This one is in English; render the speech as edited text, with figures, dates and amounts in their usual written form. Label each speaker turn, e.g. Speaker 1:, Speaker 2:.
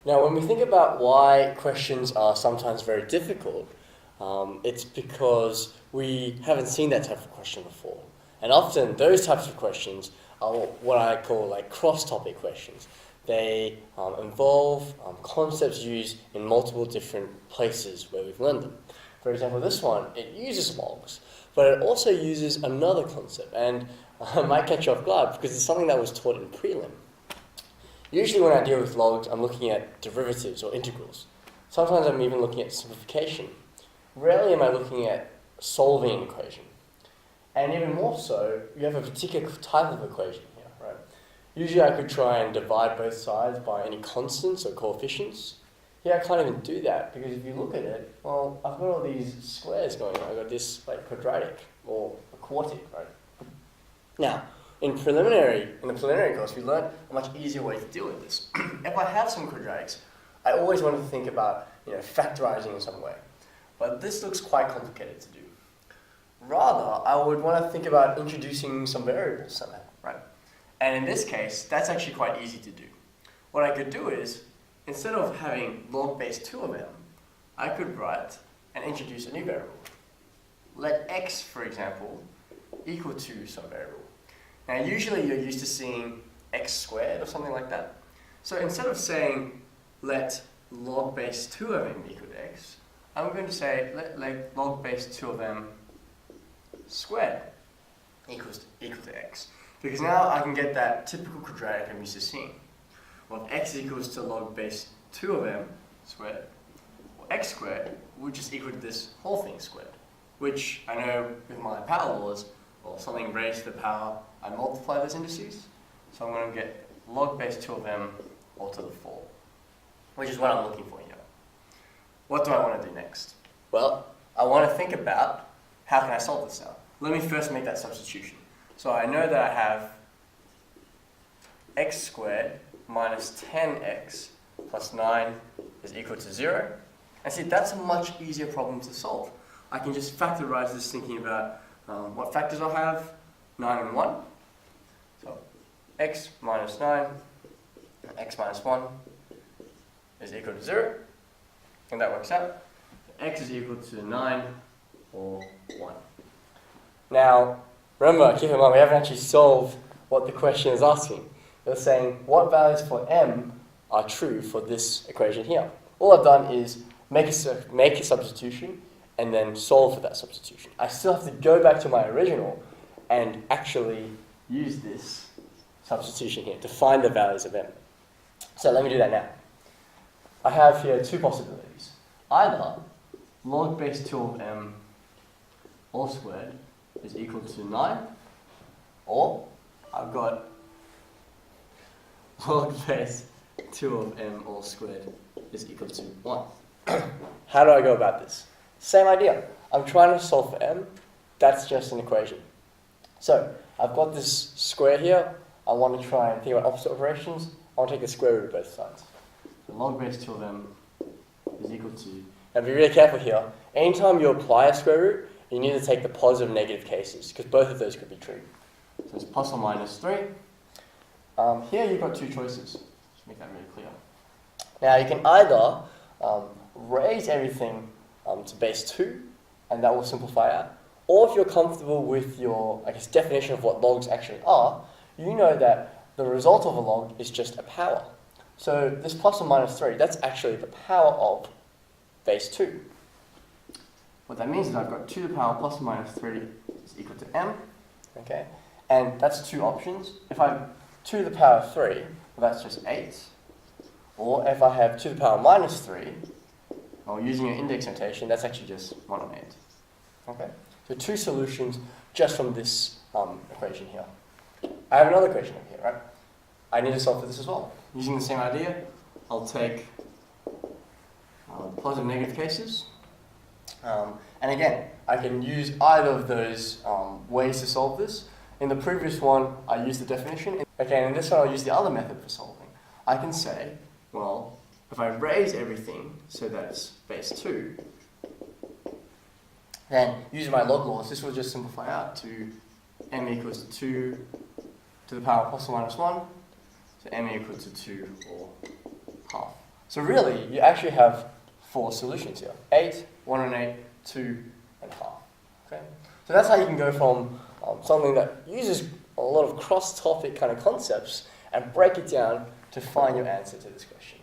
Speaker 1: Now, when we think about why questions are sometimes very difficult, it's because we haven't seen that type of question before. And often those types of questions are what I call like cross-topic questions. They involve concepts used in multiple different places where we've learned them. For example, this one, it uses logs, but it also uses another concept, and I might catch you off guard because it's something that was taught in prelim. Usually when I deal with logs, I'm looking at derivatives or integrals. Sometimes I'm even looking at simplification. Rarely am I looking at solving an equation. And even more so, you have a particular type of equation here, right? Usually I could try and divide both sides by any constants or coefficients. Here I can't even do that because if you look at it, well, I've got all these squares going on. I've got this like quadratic or a quartic, right? Now, in the preliminary course, we learned a much easier way to deal with this. If I have some quadratics, I always want to think about factorizing in some way. But this looks quite complicated to do. Rather, I would want to think about introducing some variables somehow, right? And in this case, that's actually quite easy to do. What I could do is, instead of having log base 2 of m, I could write and introduce a new variable. Let x, for example, equal to some variable. Now usually you're used to seeing x squared or something like that. So instead of saying let log base 2 of m equal to x, I'm going to say let log base 2 of m squared equal to x. Because now I can get that typical quadratic I'm used to seeing. Well, if x equals to log base 2 of m squared, or x squared would just equal to this whole thing squared. Which I know with my power laws, or something raised to the power, I multiply those indices. So I'm going to get log base 2 of m all to the 4, which is what I'm looking for here. What do I want to do next? Well, I want to think about how can I solve this now. Let me first make that substitution. So I know that I have x squared minus 10x plus 9 is equal to 0. And see, that's a much easier problem to solve. I can just factorize this thinking about what factors I'll have, 9 and 1. So x minus 9 and x minus 1 is equal to 0. And that works out. X is equal to 9 or 1. Now, remember, keep in mind, we haven't actually solved what the question is asking. They're saying what values for m are true for this equation here. All I've done is make a substitution and then solve for that substitution. I still have to go back to my original and actually use this substitution here to find the values of m. So let me do that now. I have here two possibilities. Either log base 2 of m all squared is equal to 9, or I've got log base 2 of m all squared is equal to 1. How do I go about this? Same idea. I'm trying to solve for m. That's just an equation. So I've got this square here. I want to try and think about opposite operations. I want to take the square root of both sides. So log base 2 of m is equal to... Now be really careful here. Anytime you apply a square root, you need to take the positive and negative cases, because both of those could be true. So it's plus or minus 3. Here you've got two choices. Just make that really clear. Now you can either raise everything to base 2, and that will simplify out. Or if you're comfortable with your, definition of what logs actually are, you know that the result of a log is just a power. So this plus or minus 3, that's actually the power of base 2. What that means is I've got 2 to the power plus or minus 3 is equal to m, okay? And that's two options. If I have 2 to the power 3, well, that's just 8. Or if I have 2 to the power minus 3, or using an index notation, that's actually just 1 on 8. Okay? So two solutions just from this equation here. I have another equation over here, right? I need to solve for this as well. Using the same idea, I'll take positive and negative cases. And again, I can use either of those ways to solve this. In the previous one, I used the definition. Okay, and in this one, I'll use the other method for solving. I can say, well, if I raise everything so that it's base 2, then using my log laws, this will just simplify out to m equals to 2 to the power plus or minus 1. So m equals to 2 or half. So really, you actually have 4 solutions here. 8, 1 and 8, 2 and half. Okay? So that's how you can go from something that uses a lot of cross-topic kind of concepts and break it down to find your answer to this question.